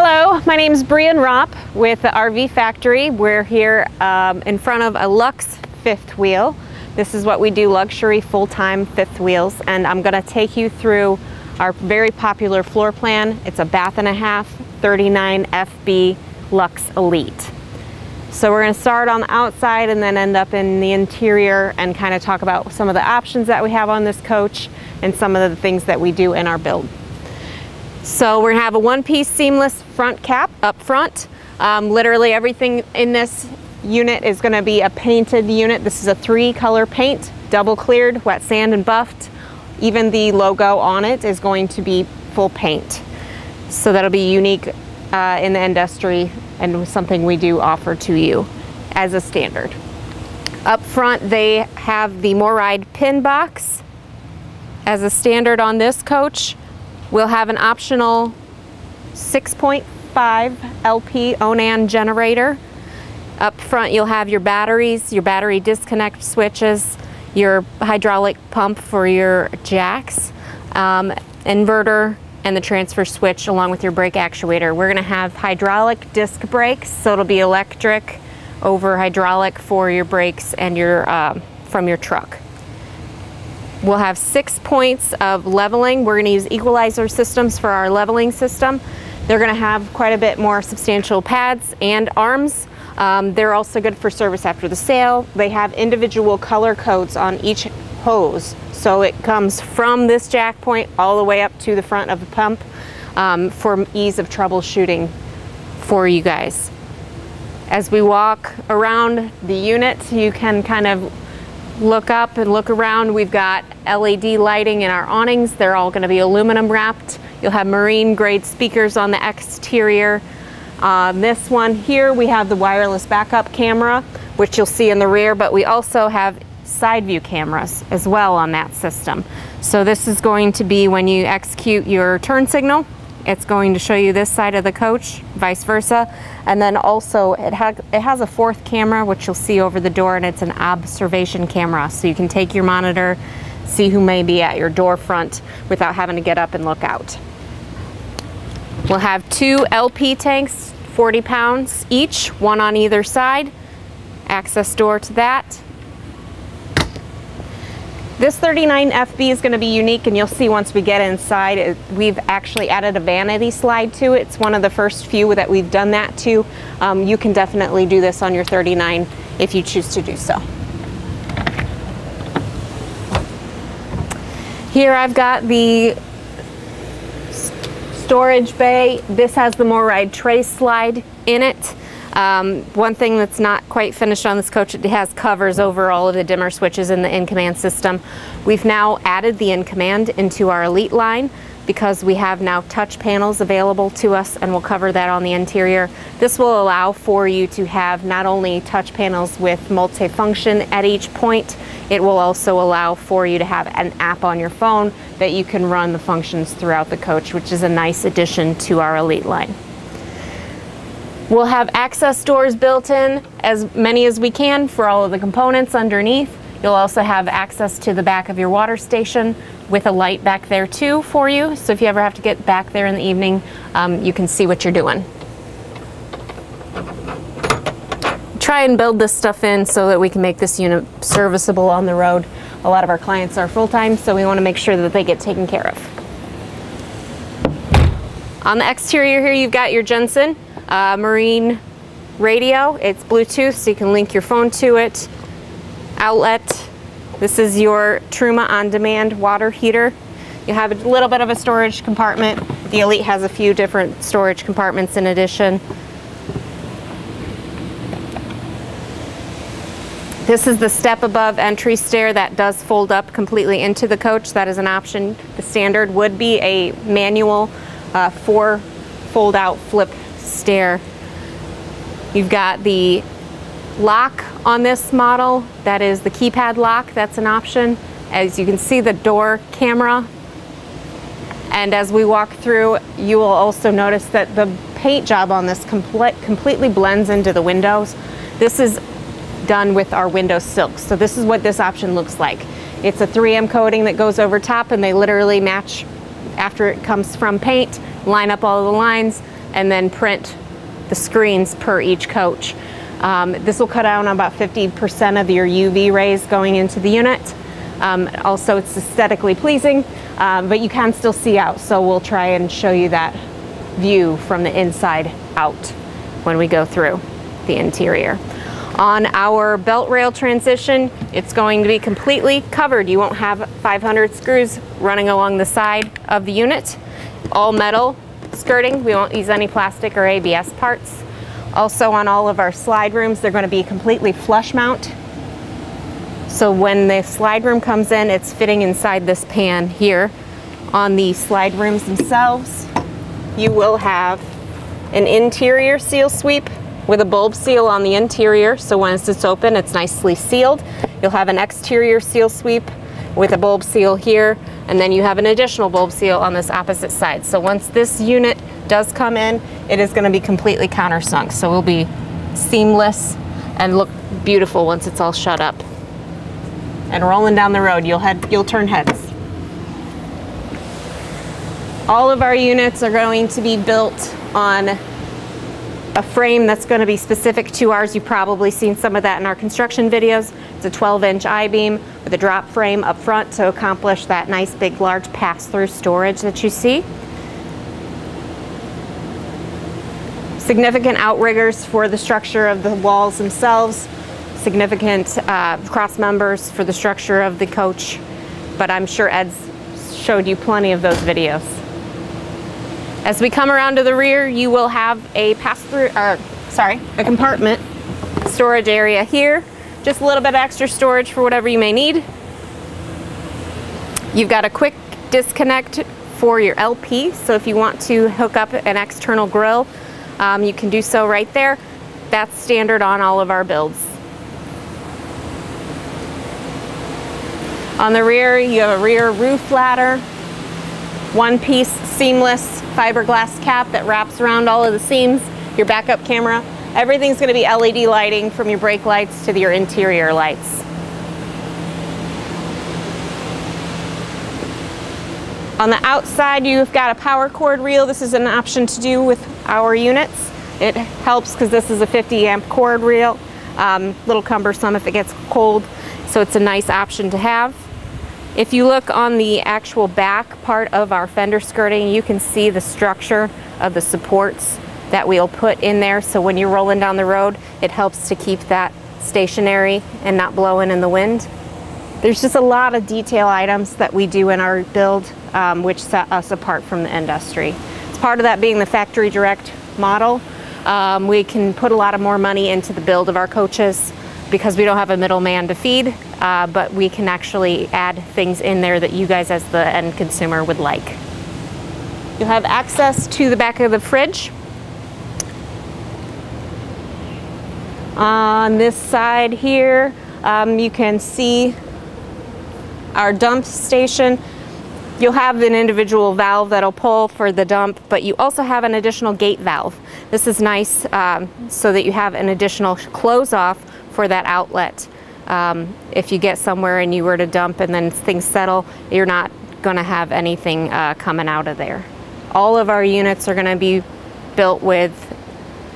Hello, my name is Brian Ropp with the RV Factory. We're here in front of a Luxe fifth wheel. This is what we do, luxury full-time fifth wheels, and I'm going to take you through our very popular floor plan. It's a bath and a half, 39 FB Luxe Elite. So we're going to start on the outside and then end up in the interior and kind of talk about some of the options that we have on this coach and some of the things that we do in our build. So we're going to have a one-piece seamless front cap up front. Literally everything in this unit is going to be a painted unit. This is a 3-color paint, double cleared, wet sand and buffed. Even the logo on it is going to be full paint. So that'll be unique in the industry and something we do offer to you as a standard. Up front they have the MORryde pin box as a standard on this coach. We'll have an optional 6.5 LP Onan generator. Up front you'll have your batteries, your battery disconnect switches, your hydraulic pump for your jacks, inverter, and the transfer switch along with your brake actuator. We're going to have hydraulic disc brakes, so it'll be electric over hydraulic for your brakes and your from your truck. We'll have 6 points of leveling. We're going to use equalizer systems for our leveling system. They're going to have quite a bit more substantial pads and arms. They're also good for service after the sale. They have individual color codes on each hose. So it comes from this jack point all the way up to the front of the pump for ease of troubleshooting for you guys. As we walk around the unit, you can kind of look up and look around. We've got LED lighting in our awnings. They're all going to be aluminum wrapped. You'll have marine grade speakers on the exterior. This one here, we have the wireless backup camera, which you'll see in the rear, but we also have side view cameras as well on that system. So this is going to be when you execute your turn signal, it's going to show you this side of the coach, vice versa. And then also it has a fourth camera, which you'll see over the door, and it's an observation camera. So you can take your monitor, see who may be at your door front without having to get up and look out. We'll have 2 LP tanks, 40 pounds each, one on either side. Access door to that. This 39 FB is going to be unique, and you'll see once we get inside, we've actually added a vanity slide to it. It's one of the first few that we've done that to. You can definitely do this on your 39 if you choose to do so. Here I've got the storage bay. This has the MORryde tray slide in it. One thing that's not quite finished on this coach, it has covers over all of the dimmer switches in the in-command system. We've now added the in-command into our Elite line because we have now touch panels available to us, and we'll cover that on the interior. This will allow for you to have not only touch panels with multifunction at each point, it will also allow for you to have an app on your phone that you can run the functions throughout the coach, which is a nice addition to our Elite line. We'll have access doors built in, as many as we can for all of the components underneath. You'll also have access to the back of your water station with a light back there too for you. So if you ever have to get back there in the evening, you can see what you're doing. Try and build this stuff in so that we can make this unit serviceable on the road. A lot of our clients are full-time, so we want to make sure that they get taken care of. On the exterior here, you've got your Jensen marine radio. It's Bluetooth, so you can link your phone to it. Outlet. This is your Truma on-demand water heater. You have a little bit of a storage compartment. The Elite has a few different storage compartments in addition. This is the step above entry stair that does fold up completely into the coach. That is an option. The standard would be a manual 4 fold out flip stair. You've got the lock on this model. That is the keypad lock. That's an option. As you can see, the door camera. And as we walk through, you will also notice that the paint job on this completely blends into the windows. This is done with our window silk. So this is what this option looks like. It's a 3M coating that goes over top, and they literally match after it comes from paint, line up all the lines, and then print the screens per each coach. This will cut down on about 50% of your UV rays going into the unit. Also, it's aesthetically pleasing, but you can still see out, so we'll try and show you that view from the inside out when we go through the interior. On our belt rail transition, it's going to be completely covered. You won't have 500 screws running along the side of the unit. All metal skirting. We won't use any plastic or ABS parts. Also, on all of our slide rooms, they're going to be completely flush mount. So when the slide room comes in, it's fitting inside this pan here. On the slide rooms themselves, you will have an interior seal sweep with a bulb seal on the interior, so once it's open, it's nicely sealed. You'll have an exterior seal sweep with a bulb seal here, and then you have an additional bulb seal on this opposite side. So once this unit does come in, it is going to be completely countersunk, so it will be seamless and look beautiful once it's all shut up. And rolling down the road, you'll turn heads. All of our units are going to be built on a frame that's going to be specific to ours. You've probably seen some of that in our construction videos. It's a 12-inch I-beam with a drop frame up front to accomplish that nice big large pass-through storage that you see. Significant outriggers for the structure of the walls themselves. Significant cross members for the structure of the coach. But I'm sure Ed's showed you plenty of those videos. As we come around to the rear, you will have a a compartment storage area here. Just a little bit of extra storage for whatever you may need. You've got a quick disconnect for your LP, so if you want to hook up an external grill, you can do so right there. That's standard on all of our builds. On the rear, you have a rear roof ladder, one-piece seamless fiberglass cap that wraps around all of the seams, your backup camera. Everything's going to be LED lighting from your brake lights to your interior lights. On the outside, you've got a power cord reel. This is an option to do with our units. It helps because this is a 50 amp cord reel. Little cumbersome if it gets cold, so it's a nice option to have. If you look on the actual back part of our fender skirting, you can see the structure of the supports that we'll put in there. So when you're rolling down the road, it helps to keep that stationary and not blowing in the wind. There's just a lot of detail items that we do in our build, which set us apart from the industry. As part of that being the factory direct model, we can put a lot of more money into the build of our coaches because we don't have a middleman to feed, but we can actually add things in there that you guys as the end consumer would like. You'll have access to the back of the fridge. On this side here, you can see our dump station. You'll have an individual valve that'll pull for the dump, but you also have an additional gate valve. This is nice so that you have an additional close off for that outlet. If you get somewhere and you were to dump and then things settle, you're not going to have anything coming out of there. All of our units are going to be built with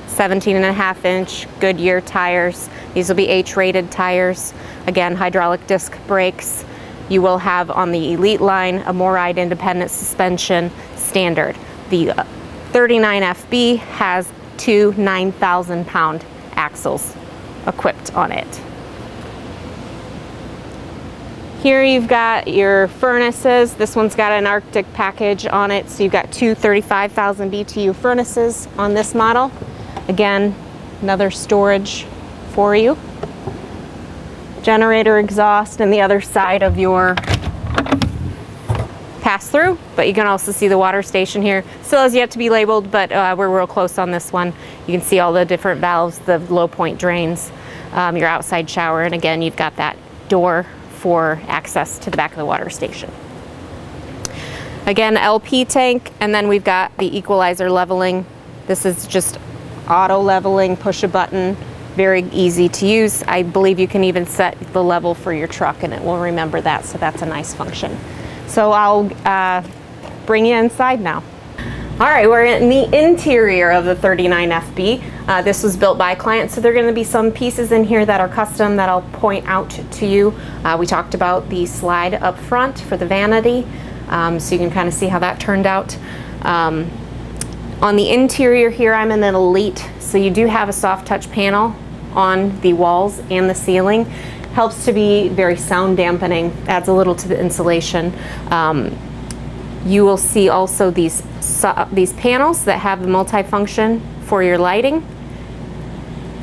17.5-inch Goodyear tires. These will be H-rated tires. Again, hydraulic disc brakes. You will have on the Elite line a more ride independent suspension standard. The 39FB has two 9,000-pound axles equipped on it. Here you've got your furnaces. This one's got an Arctic package on it, so you've got two 35,000 BTU furnaces on this model. Again, another storage for you. Generator exhaust and the other side of your pass-through, but you can also see the water station here. Still has yet to be labeled, but we're real close on this one. You can see all the different valves, the low point drains, your outside shower, and again, you've got that door for access to the back of the water station. Again, LP tank, and then we've got the equalizer leveling. This is just auto leveling, push a button, very easy to use. I believe you can even set the level for your truck and it will remember that, so that's a nice function. So I'll bring you inside now. All right, we're in the interior of the 39FB. This was built by a client, so there are going to be some pieces in here that are custom that I'll point out to you. We talked about the slide up front for the vanity, so you can kind of see how that turned out. On the interior here, I'm in an Elite, so you do have a soft touch panel on the walls and the ceiling. Helps to be very sound dampening, adds a little to the insulation. You will see also these panels that have the multifunction for your lighting.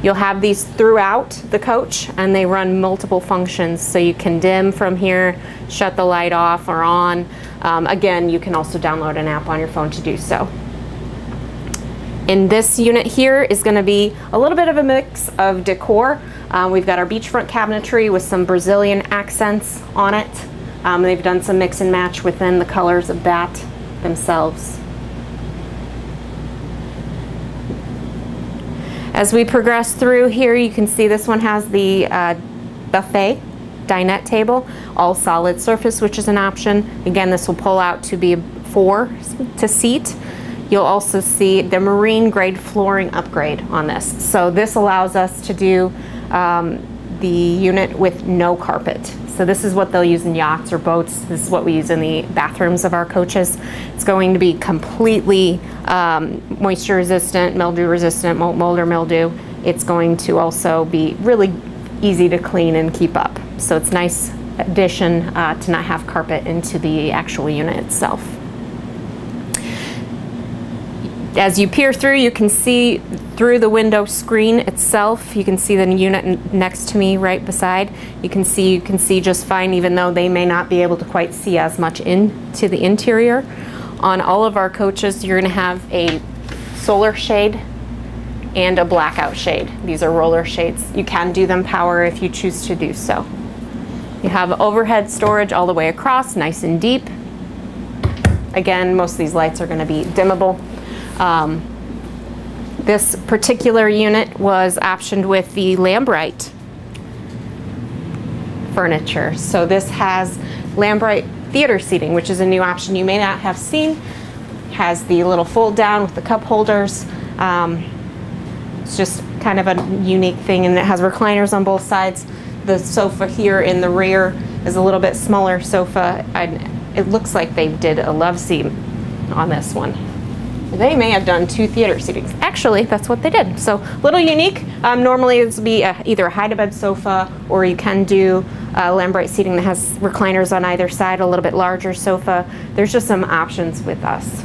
You'll have these throughout the coach, and they run multiple functions, so you can dim from here, shut the light off or on. Again, you can also download an app on your phone to do so. In this unit here is going to be a little bit of a mix of decor. We've got our beachfront cabinetry with some Brazilian accents on it. They've done some mix and match within the colors of that themselves. As we progress through here, you can see this one has the buffet dinette table, all solid surface, which is an option. Again, this will pull out to be 4 to seat. You'll also see the marine grade flooring upgrade on this. So this allows us to do the unit with no carpet. So this is what they'll use in yachts or boats. This is what we use in the bathrooms of our coaches. It's going to be completely moisture resistant, mildew resistant, mold or mildew. It's going to also be really easy to clean and keep up. So it's a nice addition to not have carpet into the actual unit itself. As you peer through, you can see through the window screen itself. You can see the unit next to me right beside. You can see just fine, even though they may not be able to quite see as much into the interior. On all of our coaches, you're going to have a solar shade and a blackout shade. These are roller shades. You can do them power if you choose to do so. You have overhead storage all the way across, nice and deep. Again, most of these lights are going to be dimmable. This particular unit was optioned with the Lambrite furniture. So this has Lambrite theater seating, which is a new option you may not have seen. Has the little fold down with the cup holders. It's just kind of a unique thing, and it has recliners on both sides. The sofa here in the rear is a little bit smaller sofa. It looks like they did a love seat on this one. They may have done 2 theater seatings. Actually, that's what they did. So a little unique. Normally this would be either a hide-to-bed sofa, or you can do Lambrite seating that has recliners on either side, a little bit larger sofa. There's just some options with us.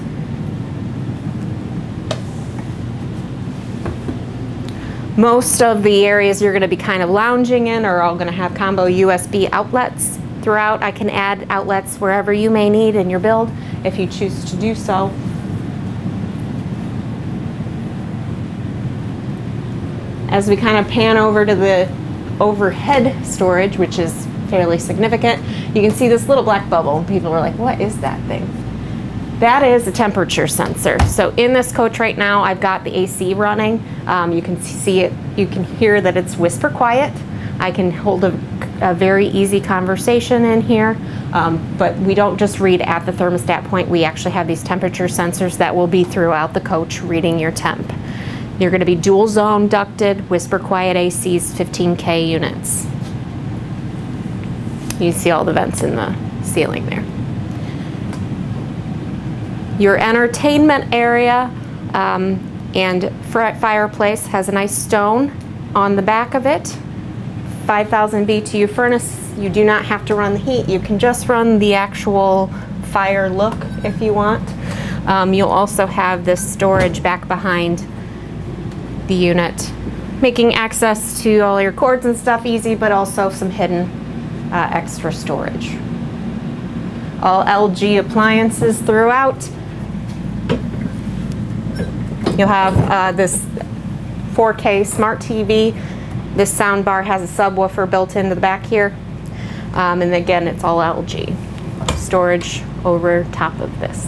Most of the areas you're going to be kind of lounging in are all going to have combo USB outlets throughout. I can add outlets wherever you may need in your build if you choose to do so. As we kind of pan over to the overhead storage, which is fairly significant, you can see this little black bubble. People are like, what is that thing? That is a temperature sensor. So in this coach right now, I've got the AC running. You can see it, you can hear that it's whisper quiet. I can hold a very easy conversation in here, but we don't just read at the thermostat point. We actually have these temperature sensors that will be throughout the coach reading your temp. You're going to be dual zone ducted, whisper quiet ACs, 15K units. You see all the vents in the ceiling there. Your entertainment area and fireplace has a nice stone on the back of it. 5,000 BTU furnace. You do not have to run the heat. You can just run the actual fire look if you want. You'll also have this storage back behind the unit, making access to all your cords and stuff easy, but also some hidden extra storage. All LG appliances throughout. You'll have this 4K smart TV. This sound bar has a subwoofer built into the back here. And again, it's all LG. Storage over top of this.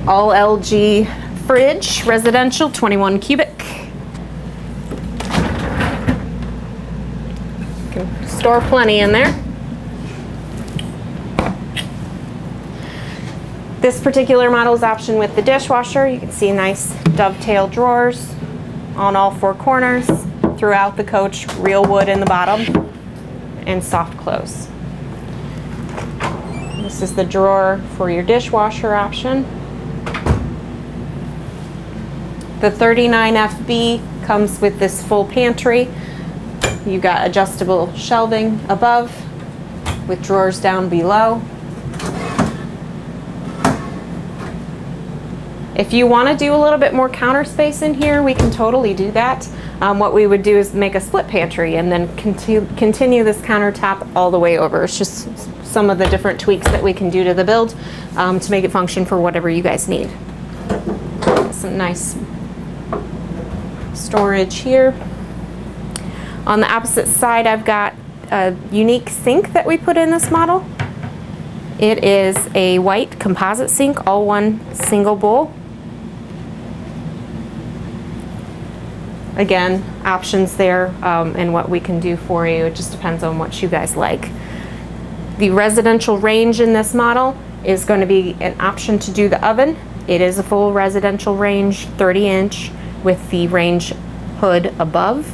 All LG fridge, residential, 21 cubic. You can store plenty in there. This particular model is optioned with the dishwasher. You can see nice dovetail drawers on all four corners throughout the coach, real wood in the bottom, and soft close. This is the drawer for your dishwasher option. The 39FB comes with this full pantry. You've got adjustable shelving above with drawers down below. If you want to do a little bit more counter space in here, we can totally do that. What we would do is make a split pantry and then continue this countertop all the way over. It's just some of the different tweaks that we can do to the build to make it function for whatever you guys need. Some nice storage here. On the opposite side, I've got a unique sink that we put in this model. It is a white composite sink, all one single bowl. Again, options there and what we can do for you. It just depends on what you guys like. The residential range in this model is going to be an option to do the oven. It is a full residential range, 30-inch with the range hood above.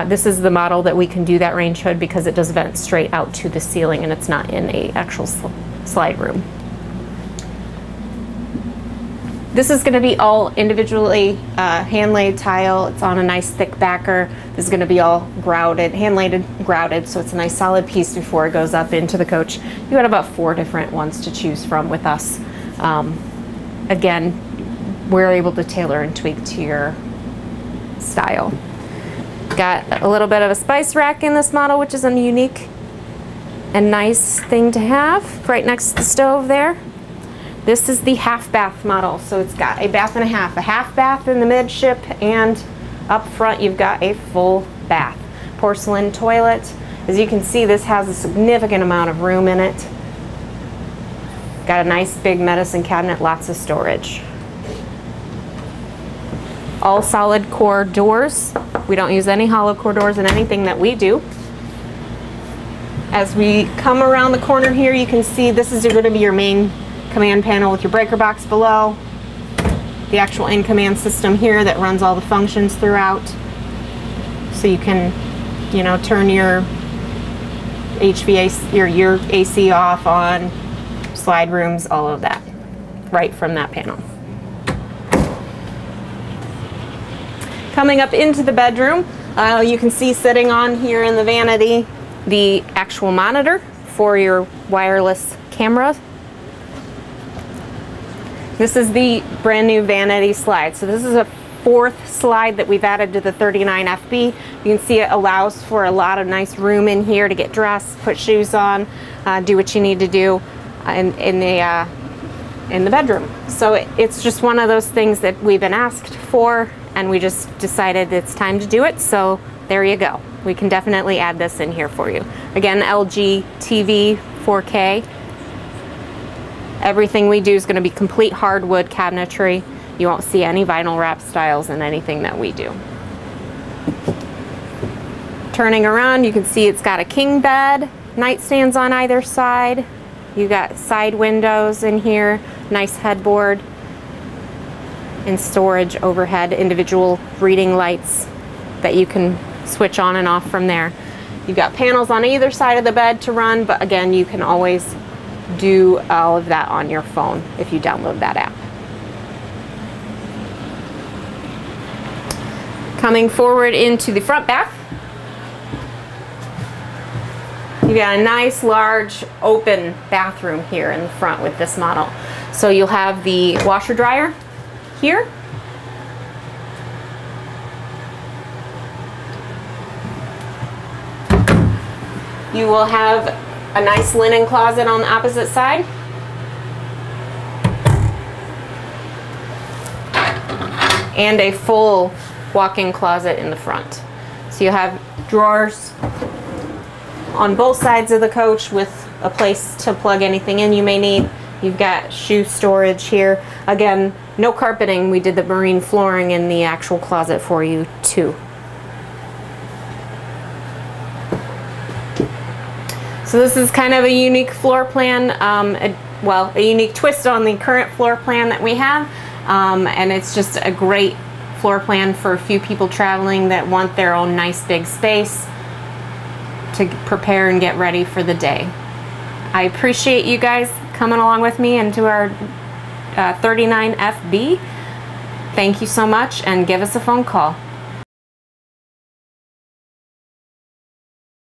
This is the model that we can do that range hood because it does vent straight out to the ceiling and it's not in a actual slide room. This is going to be all individually hand-laid tile. It's on a nice thick backer. This is going to be all grouted, hand-laid grouted, so it's a nice solid piece before it goes up into the coach. You got about 4 different ones to choose from with us. Again, we're able to tailor and tweak to your style. Got a little bit of a spice rack in this model, which is a unique and nice thing to have right next to the stove there. This is the half bath model, so it's got a bath and a half bath in the midship, and up front you've got a full bath. Porcelain toilet. As you can see, this has a significant amount of room in it. Got a nice big medicine cabinet, lots of storage. All solid core doors. We don't use any hollow core doors in anything that we do. As we come around the corner here, you can see this is going to be your main command panel with your breaker box below. The actual in-command system here that runs all the functions throughout. So you can, you know, turn your HVAC, your AC off, on, slide rooms, all of that, right from that panel. Coming up into the bedroom, you can see sitting on here in the vanity the actual monitor for your wireless camera. This is the brand new Vanity Slide. So this is a 4th slide that we've added to the 39FB. You can see it allows for a lot of nice room in here to get dressed, put shoes on, do what you need to do in the bedroom. So it's just one of those things that we've been asked for, and we just decided it's time to do it. So there you go. We can definitely add this in here for you. Again, LG TV 4K. Everything we do is going to be complete hardwood cabinetry. You won't see any vinyl wrap styles in anything that we do. Turning around, you can see it's got a king bed, nightstands on either side. You got side windows in here, nice headboard, and storage overhead, individual reading lights that you can switch on and off from there. You've got panels on either side of the bed to run, but again, you can always do all of that on your phone if you download that app. Coming forward into the front bath, you've got a nice large open bathroom here in the front with this model. So you'll have the washer dryer here. You will have a nice linen closet on the opposite side. And a full walk-in closet in the front. So you have drawers on both sides of the coach with a place to plug anything in you may need. You've got shoe storage here. Again, no carpeting. We did the marine flooring in the actual closet for you too. So this is kind of a unique floor plan. well, a unique twist on the current floor plan that we have. And it's just a great floor plan for a few people traveling that want their own nice big space to prepare and get ready for the day. I appreciate you guys coming along with me into our 39FB. Thank you so much, and give us a phone call.